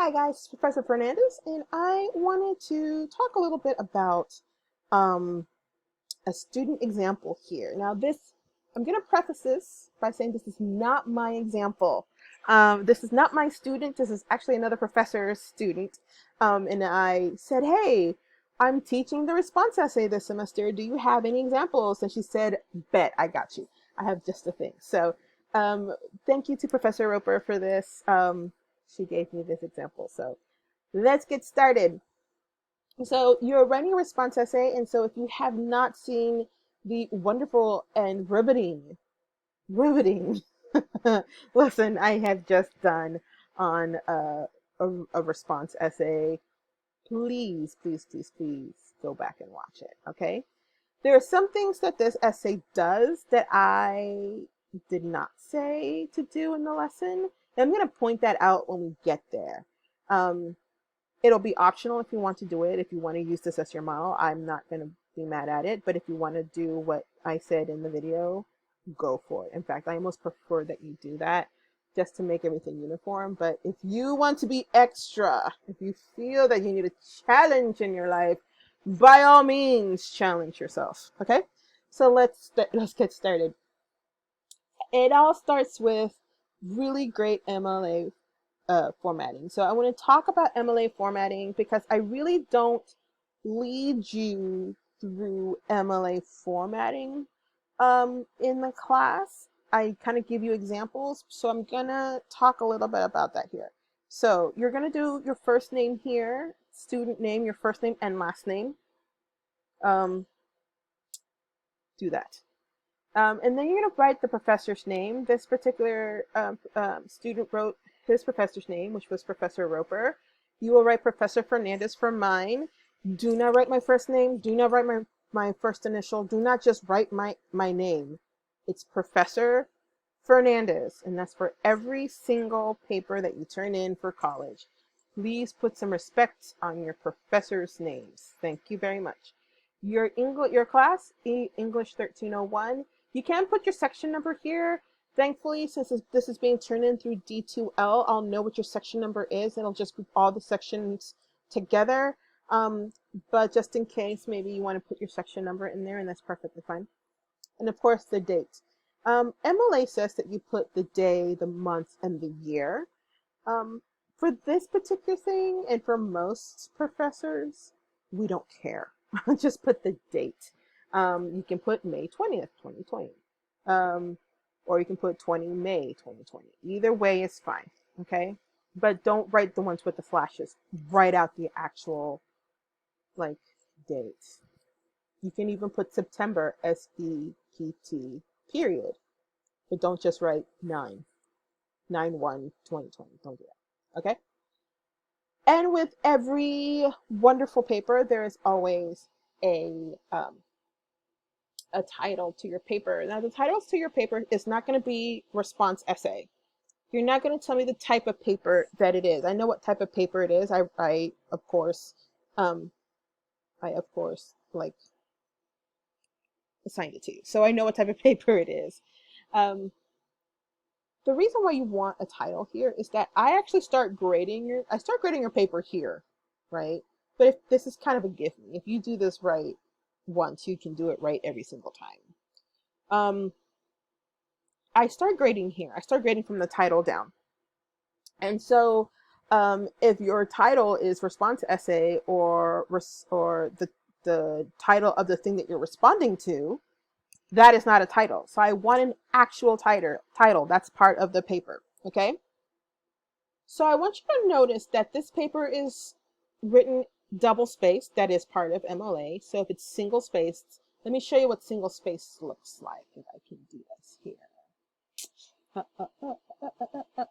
Hi guys, it's Professor Fernandez, and I wanted to talk a little bit about um, a student example here. Now I'm going to preface this by saying this is not my example. This is not my student, this is actually another professor's student. And I said, hey, I'm teaching the response essay this semester. Do you have any examples? And she said, bet, I got you. I have just a thing. So thank you to Professor Roper for this. She gave me this example. So let's get started. So you're writing a response essay, and so if you have not seen the wonderful and riveting lesson I have just done on a response essay, please go back and watch it, okay? There are some things that this essay does that I did not say to do in the lesson. And I'm going to point that out when we get there. It'll be optional if you want to do it. If you want to use this as your model, I'm not going to be mad at it. But if you want to do what I said in the video, go for it. In fact, I almost prefer that you do that just to make everything uniform. But if you want to be extra, if you feel that you need a challenge in your life, by all means, challenge yourself. Okay? So let's get started. It all starts with really great MLA formatting. So I want to talk about MLA formatting because I really don't lead you through MLA formatting in the class. I kind of give you examples. So I'm going to talk a little bit about that here. So you're going to do your first name here, student name, your first name and last name. Do that. And then you're going to write the professor's name. This particular student wrote his professor's name, which was Professor Roper. You will write Professor Fernandez for mine. Do not write my first name. Do not write my first initial. Do not just write my name. It's Professor Fernandez, and that's for every single paper that you turn in for college. Please put some respect on your professors' names. Thank you very much. Your class, English 1301. You can put your section number here. Thankfully, since this is being turned in through D2L, I'll know what your section number is. It'll just group all the sections together. But just in case, maybe you want to put your section number in there, and that's perfectly fine. And of course, the date. MLA says that you put the day, the month, and the year. For this particular thing, and for most professors, we don't care. Just put the date. You can put May 20th, 2020. Or you can put 20 May 2020. Either way is fine, okay? But don't write the ones with the flashes. Write out the actual, date. You can even put September, SEPT, period. But don't just write 9/1/2020. Don't do that, okay? And with every wonderful paper, there is always a title to your paper. Now, the titles to your paper is not going to be response essay. You're not going to tell me the type of paper that it is. I know what type of paper it is. I of course, assigned it to you, so I know what type of paper it is. The reason why you want a title here is that I actually start grading your paper here, right? But if this is kind of a give me, if you do this right once, you can do it right every single time. I start grading here. I start grading from the title down. And so if your title is response essay or the title of the thing that you're responding to, that is not a title. So I want an actual title. That's part of the paper, okay? So I want you to notice that this paper is written double spaced. That is part of MLA. So if it's single spaced, let me show you what single space looks like, if I can do this here.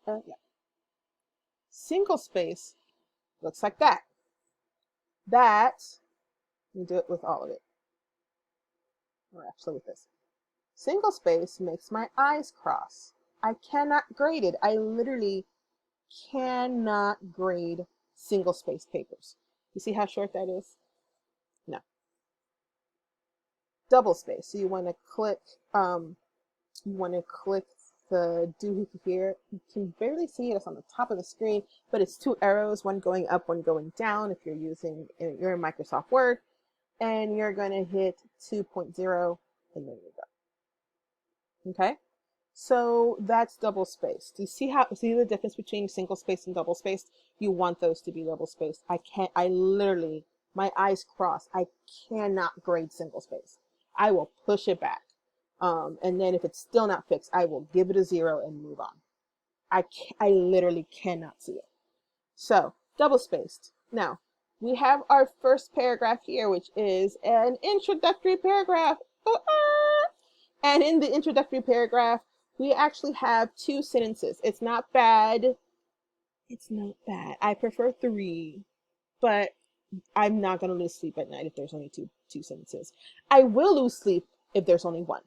Yeah. Single space looks like that. Let me do it with all of it. Or actually with this. Single space makes my eyes cross. I cannot grade it. I literally cannot grade single space papers. You see how short that is? No. Double space. So you want to click the doohickey here. You can barely see it. It's on the top of the screen, but it's 2 arrows, one going up, one going down if you're in Microsoft Word. And you're going to hit 2.0, and there you go. Okay? So that's double spaced. Do you see the difference between single spaced and double spaced? You want those to be double spaced. I literally, my eyes cross. I cannot grade single space. I will push it back. And then if it's still not fixed, I will give it a 0 and move on. I literally cannot see it. So double spaced. Now we have our first paragraph here, which is an introductory paragraph. And in the introductory paragraph, we actually have 2 sentences. It's not bad. It's not bad. I prefer 3, but I'm not going to lose sleep at night if there's only two sentences. I will lose sleep if there's only 1.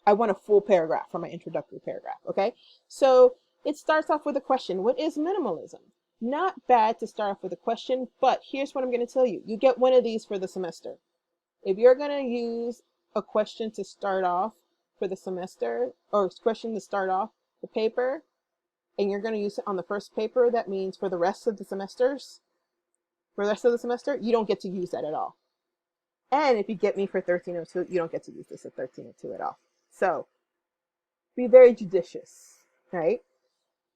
I want a full paragraph for my introductory paragraph, okay? So it starts off with a question. What is minimalism? Not bad to start off with a question, but here's what I'm going to tell you. You get one of these for the semester. If you're going to use a question to start off for the semester, or a question to start off the paper, and you're going to use it on the first paper, that means for the rest of the semesters, you don't get to use that at all. And if you get me for 1302, you don't get to use this at 1302 at all. So be very judicious, right?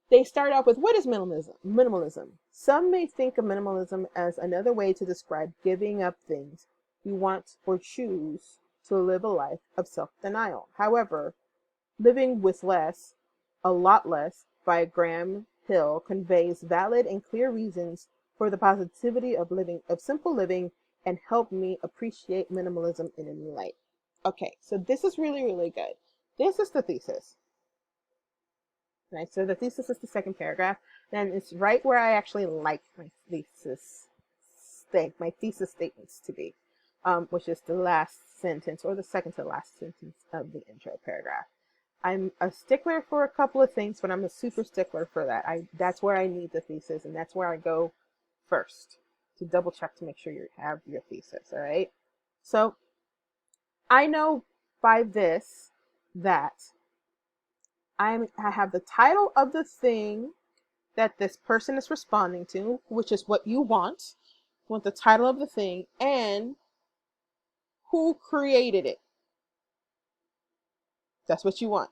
They start off with, what is minimalism? Some may think of minimalism as another way to describe giving up things you want or choose to live a life of self-denial. However, Living with Less, a Lot Less by Graham Hill conveys valid and clear reasons for the positivity of simple living, and help me appreciate minimalism in a new light. Okay, so this is really, really good. This is the thesis. Right, so the thesis is the second paragraph, and it's right where I actually like my thesis statements to be, which is the last sentence, or the second to last sentence of the intro paragraph. I'm a stickler for a couple of things, but I'm a super stickler for that. That's where I need the thesis, and that's where I go first to double check to make sure you have your thesis. All right. So I know by this that I have the title of the thing that this person is responding to, which is what you want. You want the title of the thing and who created it. That's what you want.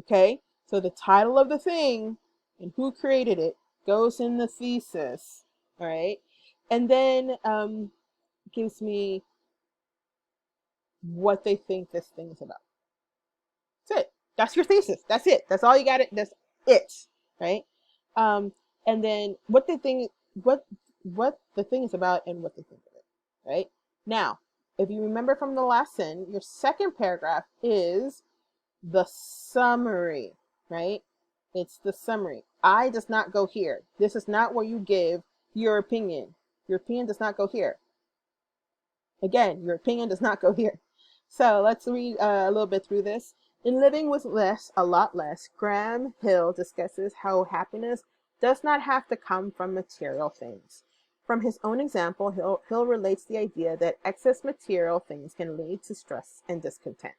Okay? So the title of the thing and who created it goes in the thesis. All right? And then gives me what they think this thing is about. That's it. That's your thesis. That's it. That's all you got. That's it. Right? And then what the thing is about and what they think of it. Right? Now, if you remember from the lesson, your second paragraph is the summary. Right? It's the summary. I does not go here. This is not where you give your opinion. Your opinion does not go here. Again, your opinion does not go here. So let's read a little bit through this. In Living with Less, a Lot Less, Graham Hill discusses how happiness does not have to come from material things. From his own example, Hill relates the idea that excess material things can lead to stress and discontent.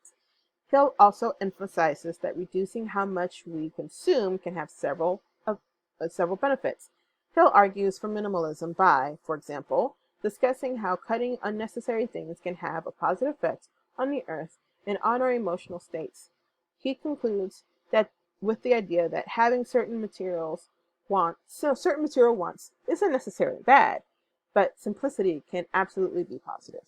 Hill also emphasizes that reducing how much we consume can have several benefits. Hill argues for minimalism by, for example, discussing how cutting unnecessary things can have a positive effect on the earth and on our emotional states. He concludes that with the idea that having certain material wants isn't necessarily bad, but simplicity can absolutely be positive.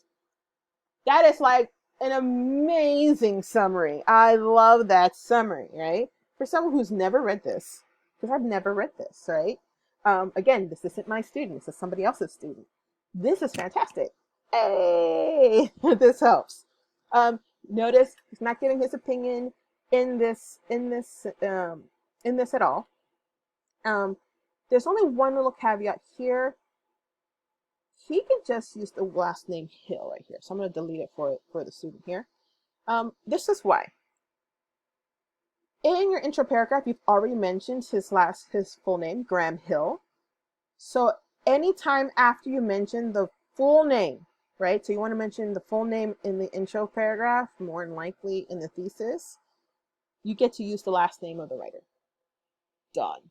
That is like an amazing summary. I love that summary, right? For someone who's never read this, because I've never read this, right? Again, this isn't my student. This is somebody else's student. This is fantastic. Hey, this helps. Notice he's not giving his opinion in this at all. There's only one little caveat here. He can just use the last name Hill right here. So I'm going to delete it for the student here. This is why. In your intro paragraph, you've already mentioned his full name, Graham Hill. So anytime after you mention the full name, right? So you want to mention the full name in the intro paragraph, more than likely in the thesis. You get to use the last name of the writer. Done,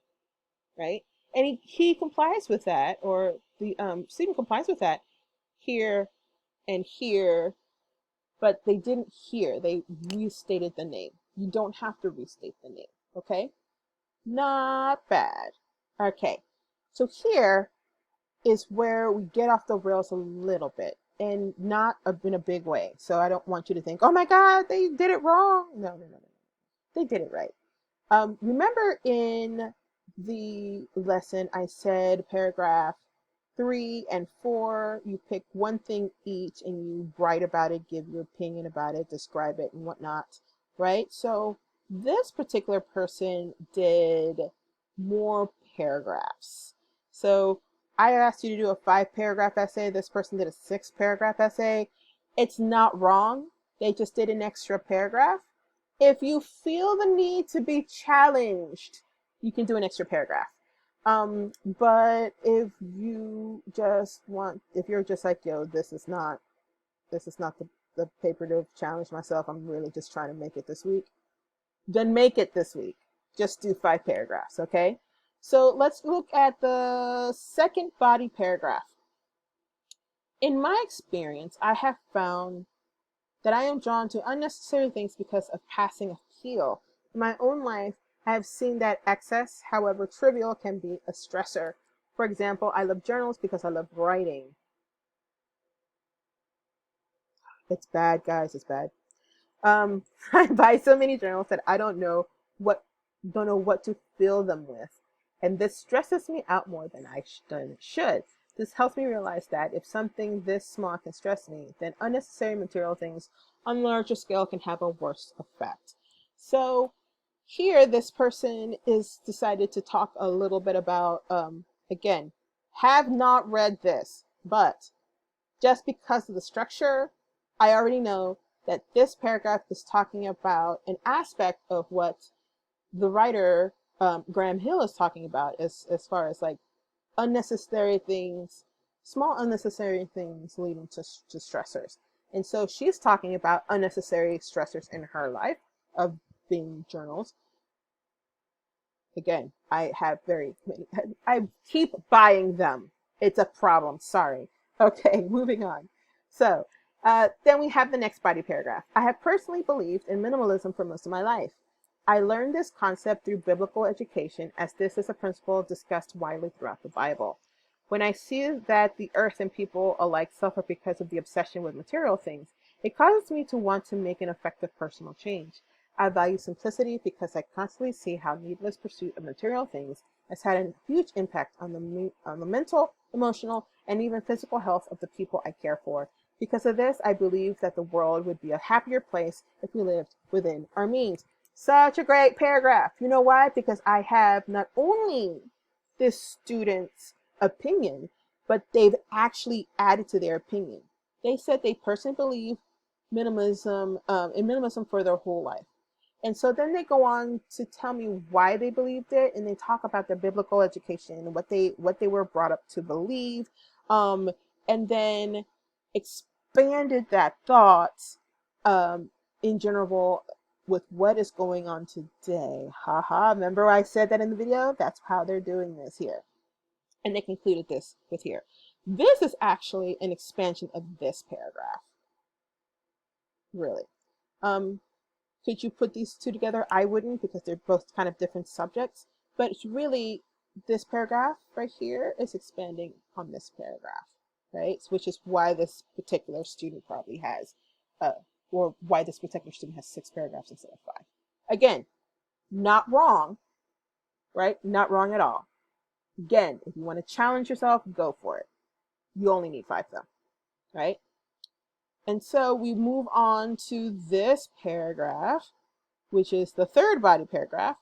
right? And he complies with that, or the student complies with that here and here, but they didn't here. They restated the name. You don't have to restate the name, okay? Not bad. Okay, so here is where we get off the rails a little bit, and not in a big way. So I don't want you to think, oh my God, they did it wrong. No, no, no, no. They did it right. Remember in the lesson, I said paragraph 3 and 4, you pick one thing each and you write about it, give your opinion about it, describe it and whatnot, right? So this particular person did more paragraphs. So I asked you to do a 5-paragraph essay. This person did a 6-paragraph essay. It's not wrong. They just did an extra paragraph. If you feel the need to be challenged, you can do an extra paragraph. But if you just want, if you're just like, yo, this is not the paper to challenge myself, I'm really just trying to make it this week, then make it this week. Just do 5 paragraphs, okay? So let's look at the second body paragraph. In my experience, I have found that I am drawn to unnecessary things because of passing appeal. In my own life, I have seen that excess, however trivial, can be a stressor. For example, I love journals because I love writing. It's bad, guys, it's bad. I buy so many journals that I don't know what to fill them with. And this stresses me out more than it should. This helps me realize that if something this small can stress me, then unnecessary material things on a larger scale can have a worse effect. So here, this person is decided to talk a little bit about, again, have not read this, but just because of the structure, I already know that this paragraph is talking about an aspect of what the writer, Graham Hill, is talking about as far as like unnecessary things, small unnecessary things leading to stressors. And so she's talking about unnecessary stressors in her life of being journals. Again, I have very many, I keep buying them. It's a problem, sorry. Okay, moving on. So then we have the next body paragraph. I have personally believed in minimalism for most of my life. I learned this concept through biblical education, as this is a principle discussed widely throughout the Bible. When I see that the earth and people alike suffer because of the obsession with material things, it causes me to want to make an effective personal change. I value simplicity because I constantly see how needless pursuit of material things has had a huge impact on the mental, emotional, and even physical health of the people I care for. Because of this, I believe that the world would be a happier place if we lived within our means. Such a great paragraph. You know why? Because I have not only this student's opinion, but they've actually added to their opinion. They said they personally believe minimalism, in minimalism for their whole life. And so then they go on to tell me why they believed it, and they talk about their biblical education and what they were brought up to believe, and then expanded that thought in general with what is going on today. Haha, remember I said that in the video? That's how they're doing this here. And they concluded this with here. This is actually an expansion of this paragraph. Really. Could you put these two together? I wouldn't, because they're both kind of different subjects. But it's really, this paragraph right here is expanding on this paragraph, right? Which is why this particular student probably has, or why this particular student has 6 paragraphs instead of 5. Again, not wrong, right? Not wrong at all. Again, if you want to challenge yourself, go for it. You only need 5 though, right? And so we move on to this paragraph, which is the third body paragraph.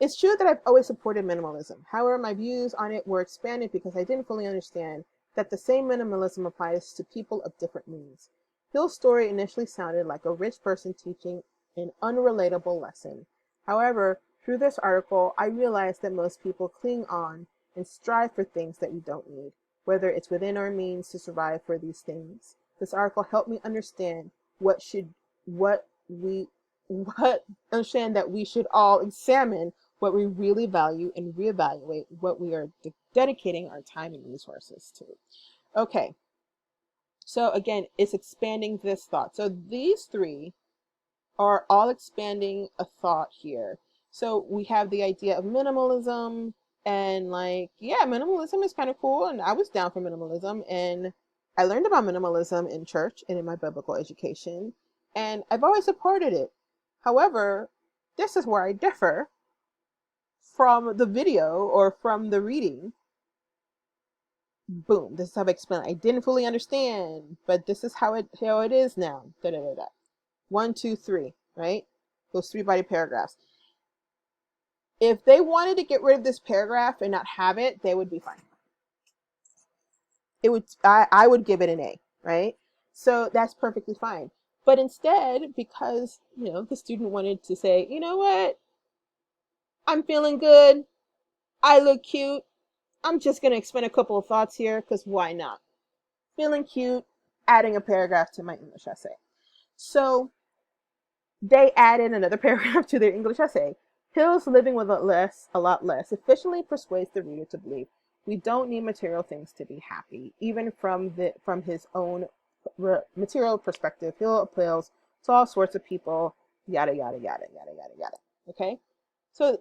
It's true that I've always supported minimalism. However, my views on it were expanded because I didn't fully understand that the same minimalism applies to people of different means. Hill's story initially sounded like a rich person teaching an unrelatable lesson. However, through this article, I realized that most people cling on and strive for things that we don't need, whether it's within our means to survive for these things This article helped me understand what understand that we should all examine what we really value and reevaluate what we are dedicating our time and resources to. Okay, so again, it's expanding this thought. So these three are all expanding a thought here. So we have the idea of minimalism, and like, yeah, minimalism is kind of cool, and I was down for minimalism, and I learned about minimalism in church and in my biblical education, and I've always supported it. However, this is where I differ from the video or from the reading. Boom, this is how I explain it. I didn't fully understand, but this is how it is now. Da, da, da, da. 1, 2, 3, right? Those 3 body paragraphs. If they wanted to get rid of this paragraph and not have it, they would be fine. I would give it an A, right? So that's perfectly fine. But instead, because, the student wanted to say, you know what? I'm feeling good. I look cute. I'm just going to expend a couple of thoughts here because why not? Feeling cute, adding a paragraph to my English essay. So they added another paragraph to their English essay. Hill's living with a lot less efficiently persuades the reader to believe we don't need material things to be happy. Even from his own material perspective, Hill appeals to all sorts of people, yada, yada, yada, yada, yada, yada. Okay? So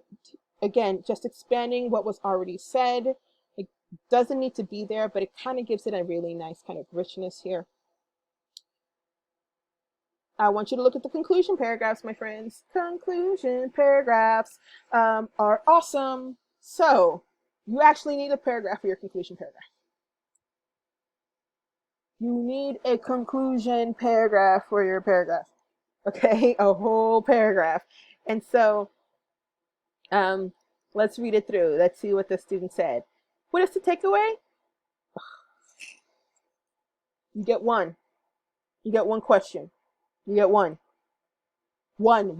again, just expanding what was already said. It doesn't need to be there, but it kind of gives it a really nice kind of richness here. I want you to look at the conclusion paragraphs, my friends. Conclusion paragraphs are awesome. So you actually need a paragraph for your conclusion paragraph. You need a conclusion paragraph for your paragraph. Okay, a whole paragraph. And so let's read it through. Let's see what the student said. What is the takeaway? You get one. You get one question. You get one. One.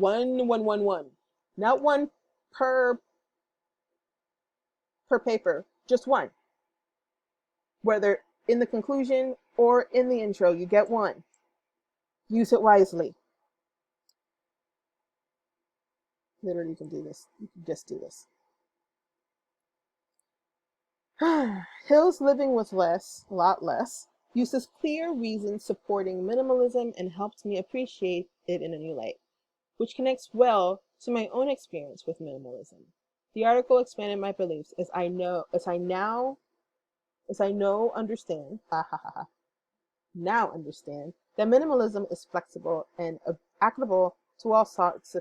Not one per paper, just one. Whether in the conclusion or in the intro, you get one. Use it wisely. Literally, you can do this. You can just do this. Hill's living with less, a lot less, uses clear reasons supporting minimalism and helps me appreciate it in a new light, which connects well to my own experience with minimalism. The article expanded my beliefs as I understand that minimalism is flexible and applicable to all sorts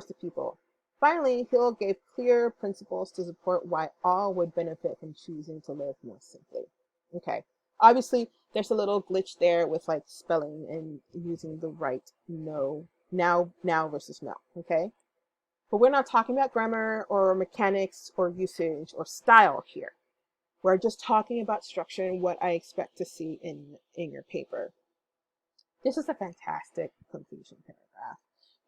of people. Finally, Hill gave clear principles to support why all would benefit from choosing to live more simply. Okay, obviously there's a little glitch there with like spelling and using the right now versus no. Okay, but we're not talking about grammar or mechanics or usage or style here. We're just talking about structure and what I expect to see in your paper. This is a fantastic conclusion paragraph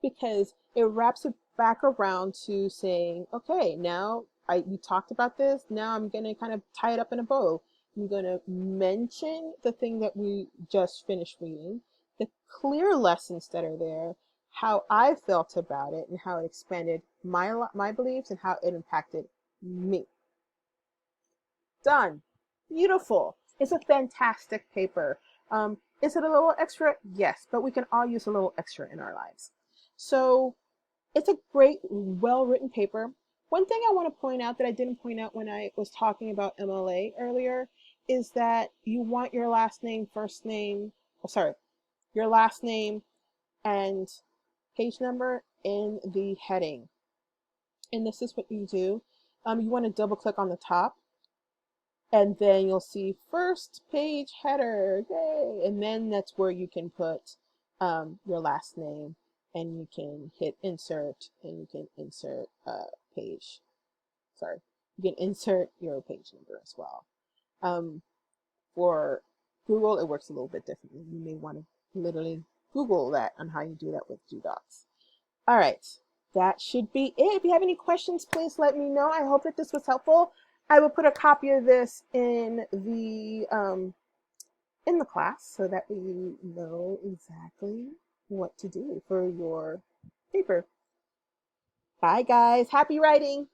because it wraps it back around to saying, okay, now we talked about this. Now I'm going to kind of tie it up in a bow. I'm going to mention the thing that we just finished reading, the clear lessons that are there, how I felt about it, and how it expanded my beliefs and how it impacted me. Done. Beautiful. It's a fantastic paper. Is it a little extra? Yes, but we can all use a little extra in our lives. So it's a great, well-written paper. One thing I want to point out that I didn't point out when I was talking about MLA earlier is that you want your last name, your last name and page number in the heading. And this is what you do. You want to double click on the top. And then you'll see first page header, yay! And then that's where you can put your last name, and you can hit insert, and you can insert page. Sorry, you can insert your page number as well. For Google, it works a little bit differently. You may want to literally Google that on how you do that with Docs. All right, that should be it. If you have any questions, please let me know. I hope that this was helpful. I will put a copy of this in the in the class so that we know exactly what to do for your paper. Bye, guys. Happy writing!